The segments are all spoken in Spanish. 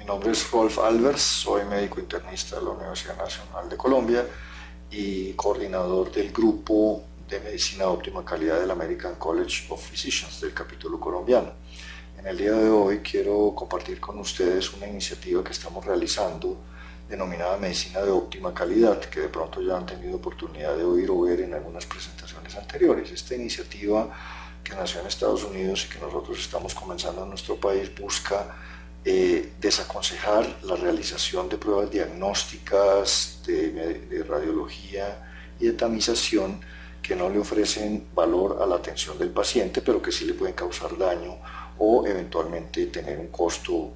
nombre es Rolf Albers, soy médico internista de la Universidad Nacional de Colombia y coordinador del grupo de medicina de óptima calidad del American College of Physicians del capítulo colombiano. En el día de hoy quiero compartir con ustedes una iniciativa que estamos realizando denominada medicina de óptima calidad, que de pronto ya han tenido oportunidad de oír o ver en algunas presentaciones anteriores. Esta iniciativa, que nació en Estados Unidos y que nosotros estamos comenzando en nuestro país, busca desaconsejar la realización de pruebas diagnósticas, de radiología y de tamización que no le ofrecen valor a la atención del paciente, pero que sí le pueden causar daño o eventualmente tener un costo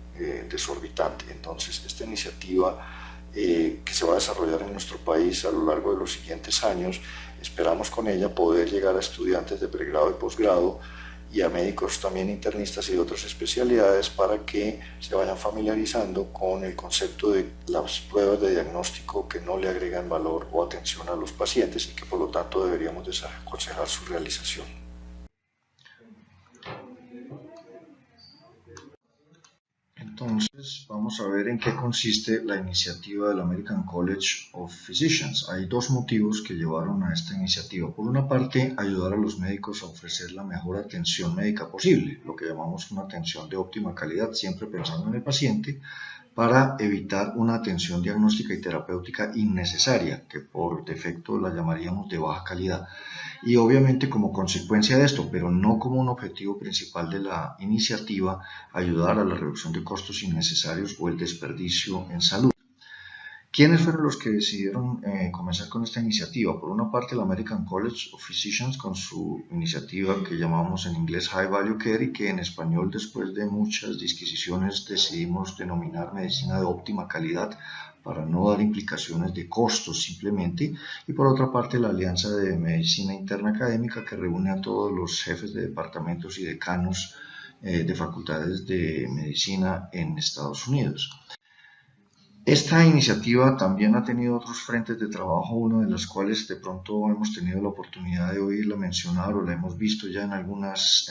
desorbitante. Entonces, esta iniciativa que se va a desarrollar en nuestro país a lo largo de los siguientes años, esperamos con ella poder llegar a estudiantes de pregrado y posgrado y a médicos también internistas y de otras especialidades para que se vayan familiarizando con el concepto de las pruebas de diagnóstico que no le agregan valor o atención a los pacientes y que por lo tanto deberíamos desaconsejar su realización. Entonces, vamos a ver en qué consiste la iniciativa del American College of Physicians. Hay dos motivos que llevaron a esta iniciativa. Por una parte, ayudar a los médicos a ofrecer la mejor atención médica posible, lo que llamamos una atención de óptima calidad, siempre pensando en el paciente, para evitar una atención diagnóstica y terapéutica innecesaria, que por defecto la llamaríamos de baja calidad. Y obviamente como consecuencia de esto, pero no como un objetivo principal de la iniciativa, ayudar a la reducción de costos innecesarios o el desperdicio en salud. ¿Quiénes fueron los que decidieron comenzar con esta iniciativa? Por una parte, el American College of Physicians con su iniciativa que llamamos en inglés High Value Care y que en español, después de muchas disquisiciones, decidimos denominar medicina de óptima calidad para no dar implicaciones de costos simplemente. Y por otra parte, la Alianza de Medicina Interna Académica, que reúne a todos los jefes de departamentos y decanos de facultades de medicina en Estados Unidos. Esta iniciativa también ha tenido otros frentes de trabajo, uno de los cuales de pronto hemos tenido la oportunidad de oírla mencionar o la hemos visto ya en algunas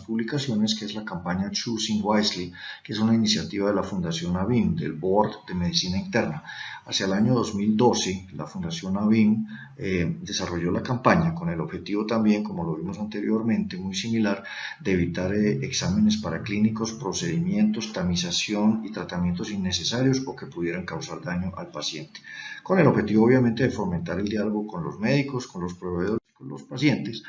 publicaciones, que es la campaña Choosing Wisely, que es una iniciativa de la Fundación ABIM, del Board de Medicina Interna. Hacia el año 2012, la Fundación ABIM desarrolló la campaña con el objetivo también, como lo vimos anteriormente, muy similar, de evitar exámenes paraclínicos, procedimientos, tamización y tratamientos innecesarios o que pudieran causar daño al paciente, con el objetivo obviamente de fomentar el diálogo con los médicos, con los proveedores, con los pacientes,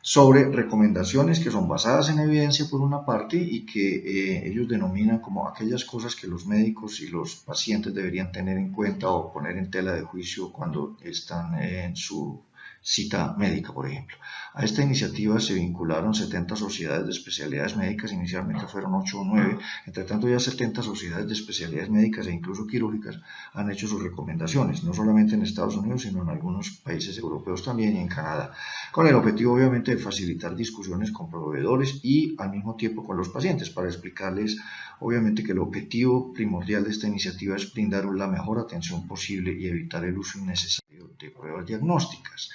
sobre recomendaciones que son basadas en evidencia por una parte y que ellos denominan como aquellas cosas que los médicos y los pacientes deberían tener en cuenta o poner en tela de juicio cuando están en su cita médica, por ejemplo. A esta iniciativa se vincularon 70 sociedades de especialidades médicas, inicialmente fueron 8 o 9, entre tanto ya 70 sociedades de especialidades médicas e incluso quirúrgicas han hecho sus recomendaciones, no solamente en Estados Unidos, sino en algunos países europeos también y en Canadá, con el objetivo obviamente de facilitar discusiones con proveedores y al mismo tiempo con los pacientes, para explicarles obviamente que el objetivo primordial de esta iniciativa es brindar la mejor atención posible y evitar el uso innecesario de pruebas diagnósticas.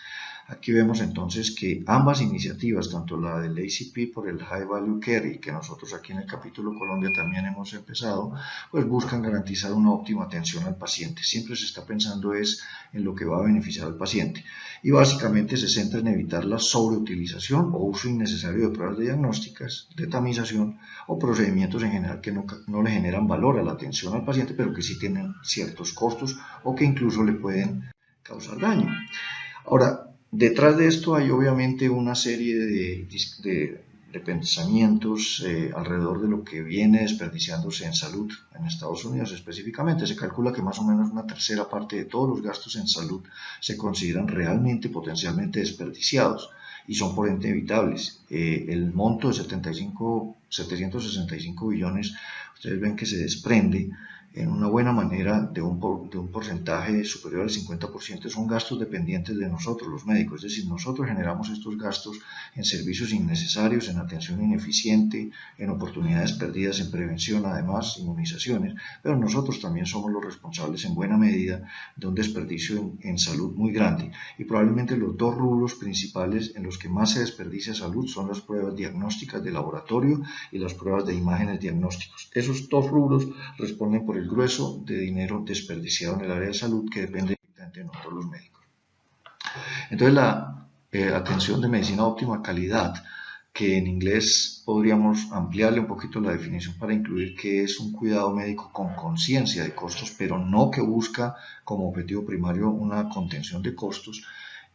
Aquí vemos entonces que ambas iniciativas, tanto la del ACP por el High Value Care y que nosotros aquí en el capítulo Colombia también hemos empezado, pues buscan garantizar una óptima atención al paciente. Siempre se está pensando en lo que va a beneficiar al paciente y básicamente se centra en evitar la sobreutilización o uso innecesario de pruebas diagnósticas, de tamización o procedimientos en general que no le generan valor a la atención al paciente, pero que sí tienen ciertos costos o que incluso le pueden causar daño. Ahora, detrás de esto hay obviamente una serie de pensamientos alrededor de lo que viene desperdiciándose en salud en Estados Unidos específicamente. Se calcula que más o menos una tercera parte de todos los gastos en salud se consideran realmente potencialmente desperdiciados y son por ende evitables. El monto de 765 billones, ustedes ven que se desprende en una buena manera de un porcentaje superior al 50%, son gastos dependientes de nosotros, los médicos, es decir, nosotros generamos estos gastos en servicios innecesarios, en atención ineficiente, en oportunidades perdidas en prevención, además, inmunizaciones, pero nosotros también somos los responsables en buena medida de un desperdicio en salud muy grande, y probablemente los dos rubros principales en los que más se desperdicia salud son las pruebas diagnósticas de laboratorio y las pruebas de imágenes diagnósticos. Esos esos dos rubros responden por el grueso de dinero desperdiciado en el área de salud que depende directamente de nosotros los médicos. Entonces la atención de medicina óptima calidad, que en inglés podríamos ampliarle un poquito la definición para incluir que es un cuidado médico con conciencia de costos, pero no que busca como objetivo primario una contención de costos,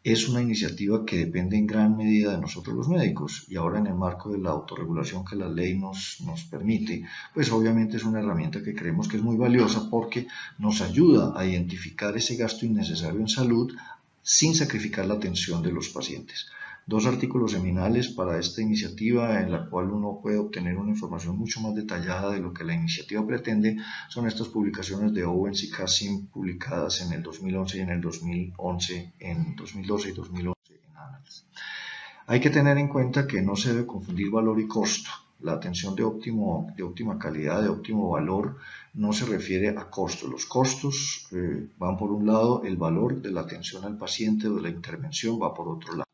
es una iniciativa que depende en gran medida de nosotros los médicos, y ahora en el marco de la autorregulación que la ley nos permite, pues obviamente es una herramienta que creemos que es muy valiosa porque nos ayuda a identificar ese gasto innecesario en salud sin sacrificar la atención de los pacientes. Dos artículos seminales para esta iniciativa en la cual uno puede obtener una información mucho más detallada de lo que la iniciativa pretende son estas publicaciones de Owens y Cassim publicadas en el 2011 y en el 2012 y 2011 en Annals. Hay que tener en cuenta que no se debe confundir valor y costo. La atención de óptima calidad, de óptimo valor, no se refiere a costo. Los costos van por un lado, el valor de la atención al paciente o de la intervención va por otro lado.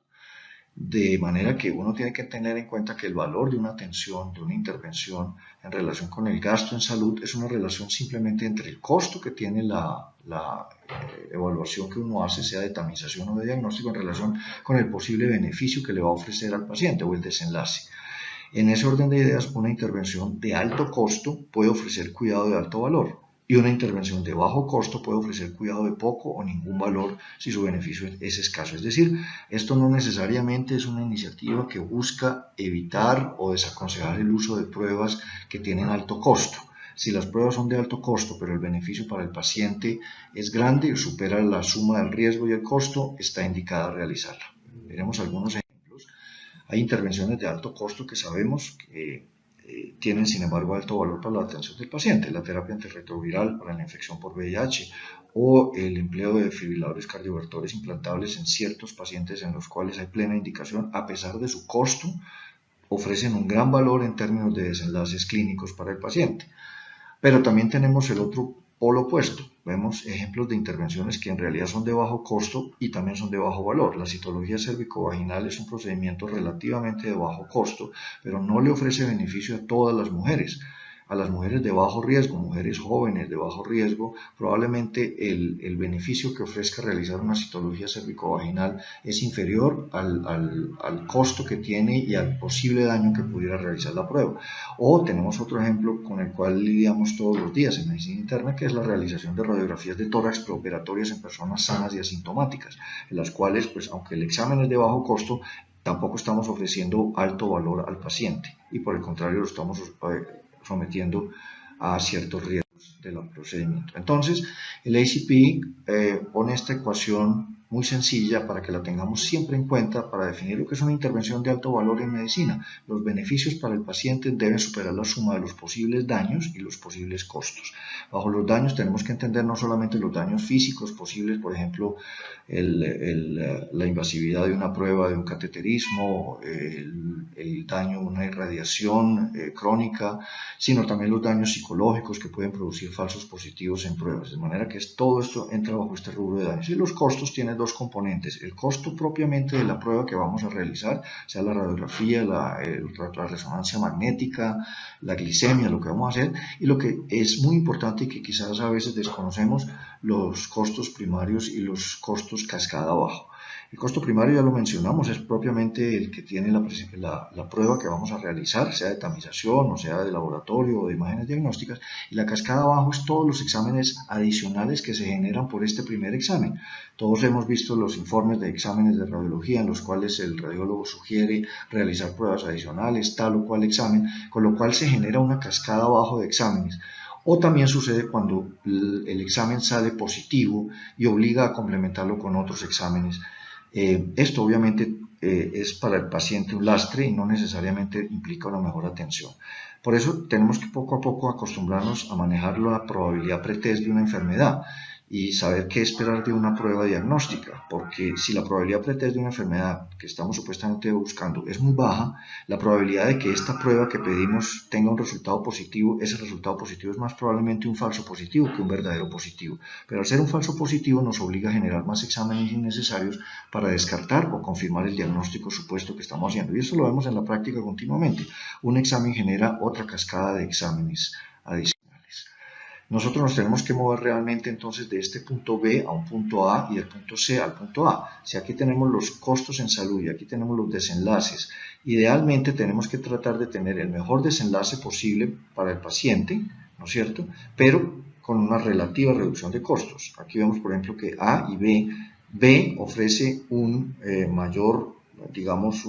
De manera que uno tiene que tener en cuenta que el valor de una atención, de una intervención en relación con el gasto en salud es una relación simplemente entre el costo que tiene la evaluación que uno hace, sea de tamización o de diagnóstico, en relación con el posible beneficio que le va a ofrecer al paciente o el desenlace. En ese orden de ideas, una intervención de alto costo puede ofrecer cuidado de alto valor y una intervención de bajo costo puede ofrecer cuidado de poco o ningún valor si su beneficio es escaso. Es decir, esto no necesariamente es una iniciativa que busca evitar o desaconsejar el uso de pruebas que tienen alto costo. Si las pruebas son de alto costo, pero el beneficio para el paciente es grande y supera la suma del riesgo y el costo, está indicada realizarla. Veremos algunos ejemplos. Hay intervenciones de alto costo que sabemos que tienen sin embargo alto valor para la atención del paciente, la terapia antirretroviral para la infección por VIH o el empleo de desfibriladores cardiovertores implantables en ciertos pacientes en los cuales hay plena indicación, a pesar de su costo, ofrecen un gran valor en términos de desenlaces clínicos para el paciente. Pero también tenemos el otro polo opuesto. Vemos ejemplos de intervenciones que en realidad son de bajo costo y también son de bajo valor. La citología cérvico-vaginal es un procedimiento relativamente de bajo costo, pero no le ofrece beneficio a todas las mujeres. A las mujeres de bajo riesgo, mujeres jóvenes de bajo riesgo, probablemente el beneficio que ofrezca realizar una citología cérvico-vaginal es inferior al costo que tiene y al posible daño que pudiera realizar la prueba. O tenemos otro ejemplo con el cual lidiamos todos los días en medicina interna, que es la realización de radiografías de tórax preoperatorias en personas sanas y asintomáticas, en las cuales, pues, aunque el examen es de bajo costo, tampoco estamos ofreciendo alto valor al paciente y por el contrario lo estamos sometiendo a ciertos riesgos del procedimiento. Entonces, el ACP pone esta ecuación muy sencilla para que la tengamos siempre en cuenta para definir lo que es una intervención de alto valor en medicina. Los beneficios para el paciente deben superar la suma de los posibles daños y los posibles costos. Bajo los daños tenemos que entender no solamente los daños físicos posibles, por ejemplo, la invasividad de una prueba de un cateterismo, el daño de una irradiación crónica, sino también los daños psicológicos que pueden producir falsos positivos en pruebas. De manera que todo esto entra bajo este rubro de daños. Y los costos tienen dos componentes: el costo propiamente de la prueba que vamos a realizar, sea la radiografía, la resonancia magnética, la glicemia, lo que vamos a hacer, y lo que es muy importante y que quizás a veces desconocemos, los costos primarios y los costos cascada abajo. El costo primario ya lo mencionamos, es propiamente el que tiene la prueba que vamos a realizar, sea de tamización o sea de laboratorio o de imágenes diagnósticas, y la cascada abajo es todos los exámenes adicionales que se generan por este primer examen. Todos hemos visto los informes de exámenes de radiología en los cuales el radiólogo sugiere realizar pruebas adicionales, tal o cual examen, con lo cual se genera una cascada abajo de exámenes. O también sucede cuando el examen sale positivo y obliga a complementarlo con otros exámenes. Esto obviamente es para el paciente un lastre y no necesariamente implica una mejor atención. Por eso tenemos que poco a poco acostumbrarnos a manejar la probabilidad pretest de una enfermedad y saber qué esperar de una prueba diagnóstica, porque si la probabilidad pretest de una enfermedad que estamos supuestamente buscando es muy baja, la probabilidad de que esta prueba que pedimos tenga un resultado positivo, ese resultado positivo es más probablemente un falso positivo que un verdadero positivo. Pero al ser un falso positivo nos obliga a generar más exámenes innecesarios para descartar o confirmar el diagnóstico supuesto que estamos haciendo. Y eso lo vemos en la práctica continuamente. Un examen genera otra cascada de exámenes adicionales. Nosotros nos tenemos que mover realmente entonces de este punto B a un punto A y del punto C al punto A. Si aquí tenemos los costos en salud y aquí tenemos los desenlaces, idealmente tenemos que tratar de tener el mejor desenlace posible para el paciente, ¿no es cierto? Pero con una relativa reducción de costos. Aquí vemos, por ejemplo, que A y B ofrece un mayor, digamos,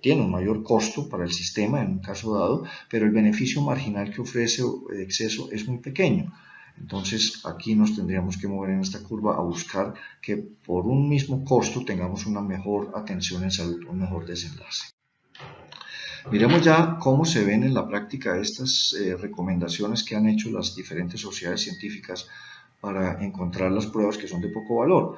tiene un mayor costo para el sistema en un caso dado, pero el beneficio marginal que ofrece de exceso es muy pequeño. Entonces aquí nos tendríamos que mover en esta curva a buscar que por un mismo costo tengamos una mejor atención en salud, un mejor desenlace. Miremos ya cómo se ven en la práctica estas recomendaciones que han hecho las diferentes sociedades científicas para encontrar las pruebas que son de poco valor.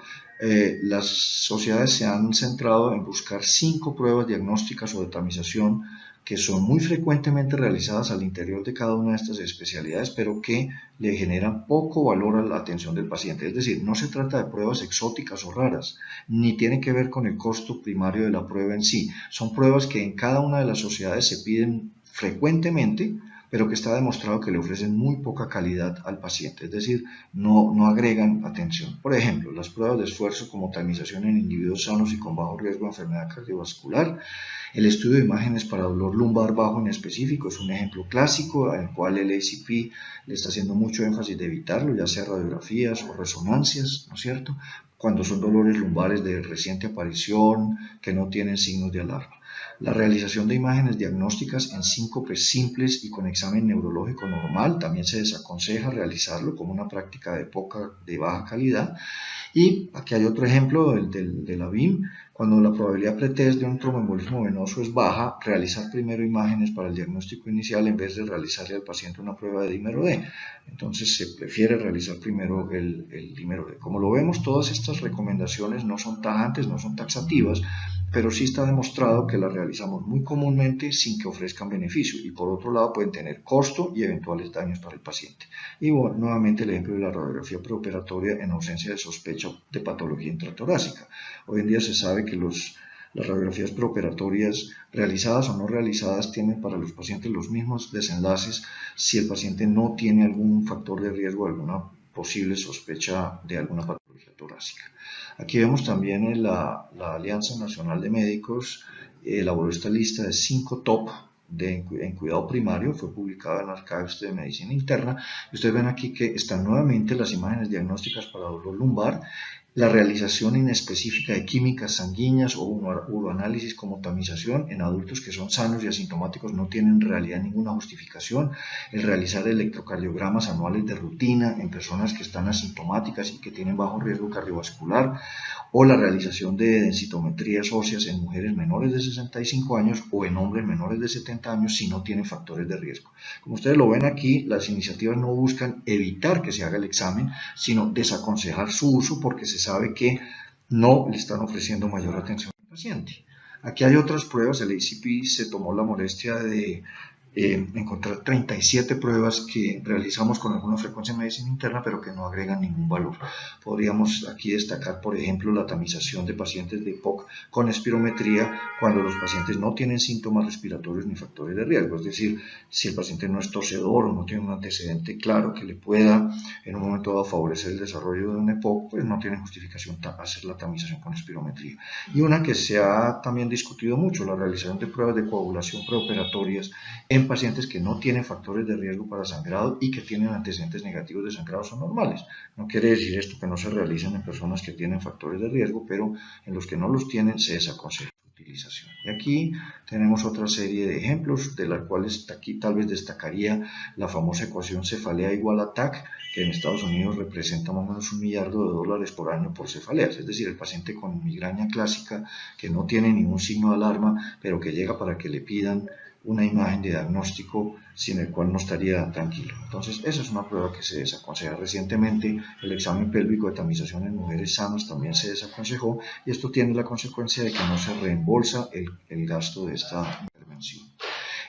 Las sociedades se han centrado en buscar 5 pruebas diagnósticas o de tamización que son muy frecuentemente realizadas al interior de cada una de estas especialidades, pero que le generan poco valor a la atención del paciente. Es decir, no se trata de pruebas exóticas o raras, ni tiene que ver con el costo primario de la prueba en sí. Son pruebas que en cada una de las sociedades se piden frecuentemente, pero que está demostrado que le ofrecen muy poca calidad al paciente, es decir, no agregan atención. Por ejemplo, las pruebas de esfuerzo como tamización en individuos sanos y con bajo riesgo de enfermedad cardiovascular. El estudio de imágenes para dolor lumbar bajo en específico es un ejemplo clásico en el cual el ACP le está haciendo mucho énfasis de evitarlo, ya sea radiografías o resonancias, ¿no es cierto?, cuando son dolores lumbares de reciente aparición que no tienen signos de alarma. La realización de imágenes diagnósticas en síncopes simples y con examen neurológico normal también se desaconseja realizarlo como una práctica de baja calidad. Y aquí hay otro ejemplo de la BIM. Cuando la probabilidad pretest de un tromboembolismo venoso es baja, realizar primero imágenes para el diagnóstico inicial en vez de realizarle al paciente una prueba de dímero D. Entonces se prefiere realizar primero el dímero D. Como lo vemos, todas estas recomendaciones no son tajantes, no son taxativas, pero sí está demostrado que las realizamos muy comúnmente sin que ofrezcan beneficio y por otro lado pueden tener costo y eventuales daños para el paciente. Y bueno, nuevamente el ejemplo de la radiografía preoperatoria en ausencia de sospecha de patología intratorácica. Hoy en día se sabe que las radiografías preoperatorias realizadas o no realizadas tienen para los pacientes los mismos desenlaces si el paciente no tiene algún factor de riesgo, alguna posible sospecha de alguna patología torácica. Aquí vemos también la Alianza Nacional de Médicos elaboró esta lista de 5 top en cuidado primario, fue publicada en Archives de Medicina Interna, y ustedes ven aquí que están nuevamente las imágenes diagnósticas para dolor lumbar, la realización inespecífica de químicas sanguíneas o uroanálisis como tamización en adultos que son sanos y asintomáticos no tienen en realidad ninguna justificación, el realizar electrocardiogramas anuales de rutina en personas que están asintomáticas y que tienen bajo riesgo cardiovascular, o la realización de densitometrías óseas en mujeres menores de 65 años o en hombres menores de 70 años si no tienen factores de riesgo. Como ustedes lo ven aquí, las iniciativas no buscan evitar que se haga el examen, sino desaconsejar su uso porque se sabe que no le están ofreciendo mayor atención al paciente. Aquí hay otras pruebas, el ACP se tomó la molestia de encontrar 37 pruebas que realizamos con alguna frecuencia en medicina interna pero que no agregan ningún valor. Podríamos aquí destacar, por ejemplo, la tamización de pacientes de EPOC con espirometría cuando los pacientes no tienen síntomas respiratorios ni factores de riesgo, es decir, si el paciente no es tosedor o no tiene un antecedente claro que le pueda en un momento dado favorecer el desarrollo de un EPOC, pues no tiene justificación hacer la tamización con espirometría. Y una que se ha también discutido mucho, la realización de pruebas de coagulación preoperatorias en pacientes que no tienen factores de riesgo para sangrado y que tienen antecedentes negativos de sangrados anormales. No quiere decir esto que no se realicen en personas que tienen factores de riesgo, pero en los que no los tienen se desaconseja su utilización. Y aquí tenemos otra serie de ejemplos, de las cuales aquí tal vez destacaría la famosa ecuación cefalea igual a TAC, que en Estados Unidos representa más o menos $1 miliardo por año por cefaleas, es decir, el paciente con migraña clásica que no tiene ningún signo de alarma, pero que llega para que le pidan una imagen de diagnóstico sin el cual no estaría tranquilo. Entonces, esa es una prueba que se desaconseja. Recientemente, el examen pélvico de tamización en mujeres sanas también se desaconsejó y esto tiene la consecuencia de que no se reembolsa el gasto de esta intervención.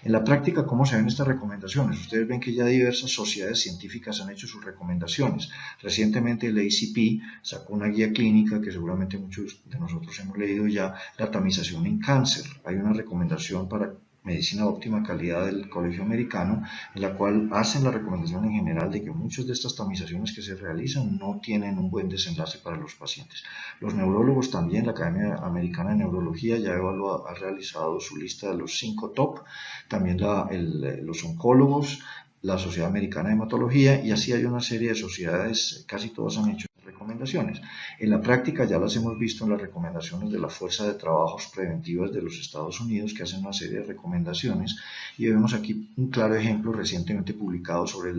En la práctica, ¿cómo se ven estas recomendaciones? Ustedes ven que ya diversas sociedades científicas han hecho sus recomendaciones. Recientemente el ACP sacó una guía clínica que seguramente muchos de nosotros hemos leído ya, la tamización en cáncer. Hay una recomendación para Medicina de Óptima Calidad del Colegio Americano, en la cual hacen la recomendación en general de que muchas de estas tamizaciones que se realizan no tienen un buen desenlace para los pacientes. Los neurólogos también, la Academia Americana de Neurología ya ha realizado su lista de los 5 top, también los oncólogos, la Sociedad Americana de Hematología, y así hay una serie de sociedades, casi todas han hecho recomendaciones. En la práctica ya las hemos visto en las recomendaciones de la Fuerza de Trabajos Preventivas de los Estados Unidos, que hacen una serie de recomendaciones, y vemos aquí un claro ejemplo recientemente publicado sobre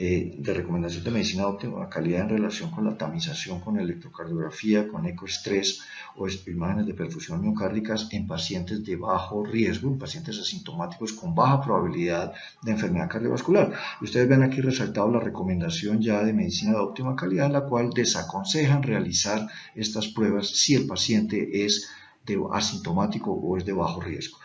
de recomendación de medicina de óptima calidad en relación con la tamización con electrocardiografía, con ecoestrés o imágenes de perfusión miocárdicas en pacientes de bajo riesgo, en pacientes asintomáticos con baja probabilidad de enfermedad cardiovascular. Y ustedes ven aquí resaltado la recomendación ya de medicina de óptima calidad, en la cual desaconsejan realizar estas pruebas si el paciente es asintomático o es de bajo riesgo.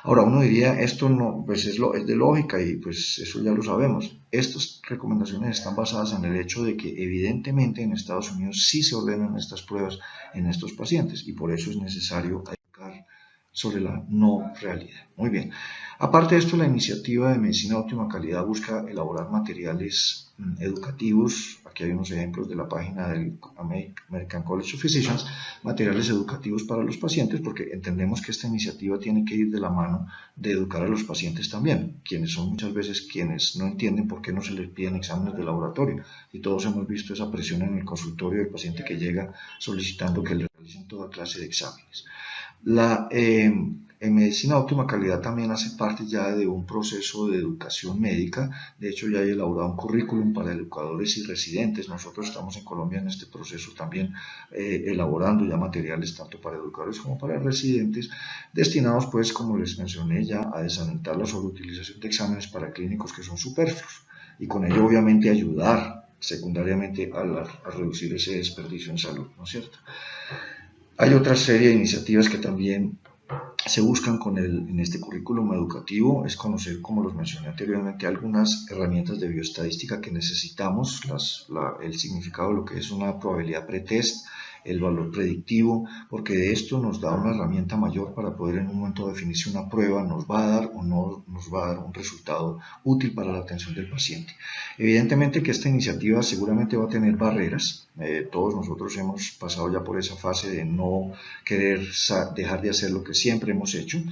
Ahora uno diría, esto no, pues es de lógica y pues eso ya lo sabemos. Estas recomendaciones están basadas en el hecho de que evidentemente en Estados Unidos sí se ordenan estas pruebas en estos pacientes y por eso es necesario educar sobre la no realidad. Muy bien. Aparte de esto, la iniciativa de medicina de óptima calidad busca elaborar materiales educativos. Aquí hay unos ejemplos de la página del American College of Physicians, materiales educativos para los pacientes, porque entendemos que esta iniciativa tiene que ir de la mano de educar a los pacientes también, quienes son muchas veces quienes no entienden por qué no se les piden exámenes de laboratorio. Y todos hemos visto esa presión en el consultorio del paciente que llega solicitando que le realicen toda clase de exámenes. En medicina de óptima calidad también hace parte ya de un proceso de educación médica. De hecho, ya hay elaborado un currículum para educadores y residentes. Nosotros estamos en Colombia en este proceso también elaborando ya materiales tanto para educadores como para residentes, destinados, pues, como les mencioné ya, a desalentar la sobreutilización de exámenes para clínicos que son superfluos y con ello obviamente ayudar secundariamente a reducir ese desperdicio en salud, ¿no es cierto? Hay otra serie de iniciativas que también se buscan en este currículum educativo, es conocer, como los mencioné anteriormente, algunas herramientas de bioestadística que necesitamos, el significado de lo que es una probabilidad pretest, el valor predictivo, porque de esto nos da una herramienta mayor para poder en un momento definir si una prueba nos va a dar o no nos va a dar un resultado útil para la atención del paciente. Evidentemente que esta iniciativa seguramente va a tener barreras. Todos nosotros hemos pasado ya por esa fase de no querer dejar de hacer lo que siempre hemos hecho,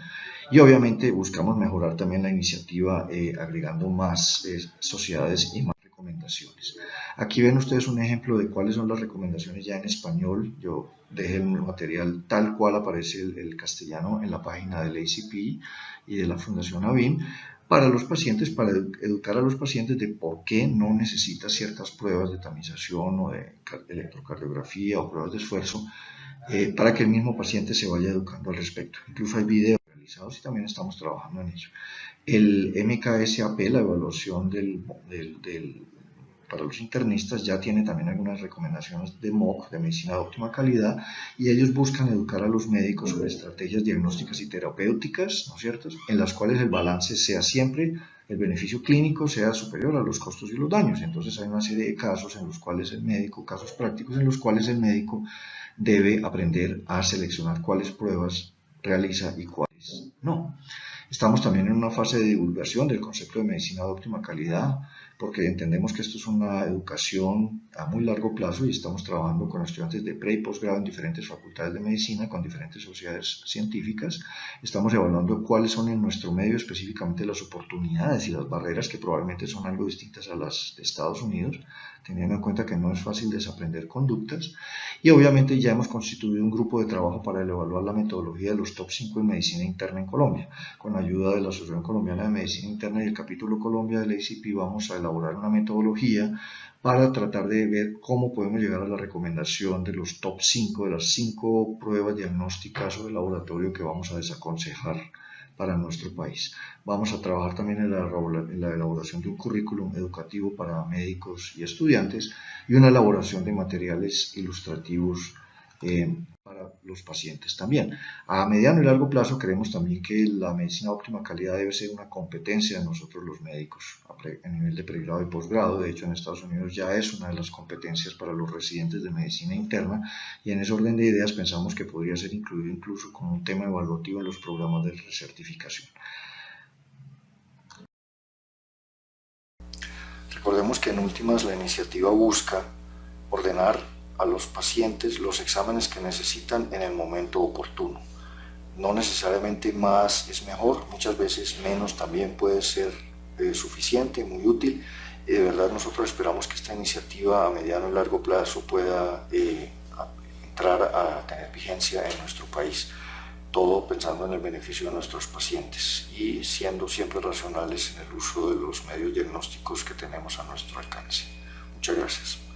y obviamente buscamos mejorar también la iniciativa agregando más sociedades y más recomendaciones. Aquí ven ustedes un ejemplo de cuáles son las recomendaciones ya en español. Yo dejé el material tal cual aparece el castellano en la página del ACP y de la Fundación AVIN para los pacientes, para educar a los pacientes de por qué no necesita ciertas pruebas de tamización o de electrocardiografía o pruebas de esfuerzo para que el mismo paciente se vaya educando al respecto. Incluso hay videos realizados y también estamos trabajando en ello. El MKSAP, la evaluación para los internistas, ya tiene también algunas recomendaciones de MOC, de medicina de óptima calidad, y ellos buscan educar a los médicos sobre estrategias diagnósticas y terapéuticas, ¿no es cierto?, en las cuales el balance sea siempre, el beneficio clínico sea superior a los costos y los daños. Entonces hay una serie de casos en los cuales el médico, casos prácticos en los cuales el médico debe aprender a seleccionar cuáles pruebas realiza y cuáles no. Estamos también en una fase de divulgación del concepto de medicina de óptima calidad, porque entendemos que esto es una educación a muy largo plazo y estamos trabajando con estudiantes de pre y posgrado en diferentes facultades de medicina, con diferentes sociedades científicas. Estamos evaluando cuáles son en nuestro medio específicamente las oportunidades y las barreras que probablemente son algo distintas a las de Estados Unidos, teniendo en cuenta que no es fácil desaprender conductas. Y obviamente ya hemos constituido un grupo de trabajo para evaluar la metodología de los top 5 en medicina interna en Colombia. Con ayuda de la Asociación Colombiana de Medicina Interna y el capítulo Colombia del ACP vamos a elaborar una metodología para tratar de ver cómo podemos llegar a la recomendación de los top 5, de las 5 pruebas diagnósticas o de laboratorio que vamos a desaconsejar para nuestro país. Vamos a trabajar también en la elaboración de un currículum educativo para médicos y estudiantes y una elaboración de materiales ilustrativos para para los pacientes también. A mediano y largo plazo creemos también que la medicina de óptima calidad debe ser una competencia de nosotros los médicos a nivel de pregrado y posgrado. De hecho, en Estados Unidos ya es una de las competencias para los residentes de medicina interna, y en ese orden de ideas pensamos que podría ser incluido incluso como un tema evaluativo en los programas de recertificación. Recordemos que en últimas la iniciativa busca ordenar a los pacientes los exámenes que necesitan en el momento oportuno. No necesariamente más es mejor, muchas veces menos también puede ser suficiente, muy útil. De verdad nosotros esperamos que esta iniciativa a mediano y largo plazo pueda entrar a tener vigencia en nuestro país, todo pensando en el beneficio de nuestros pacientes y siendo siempre racionales en el uso de los medios diagnósticos que tenemos a nuestro alcance. Muchas gracias.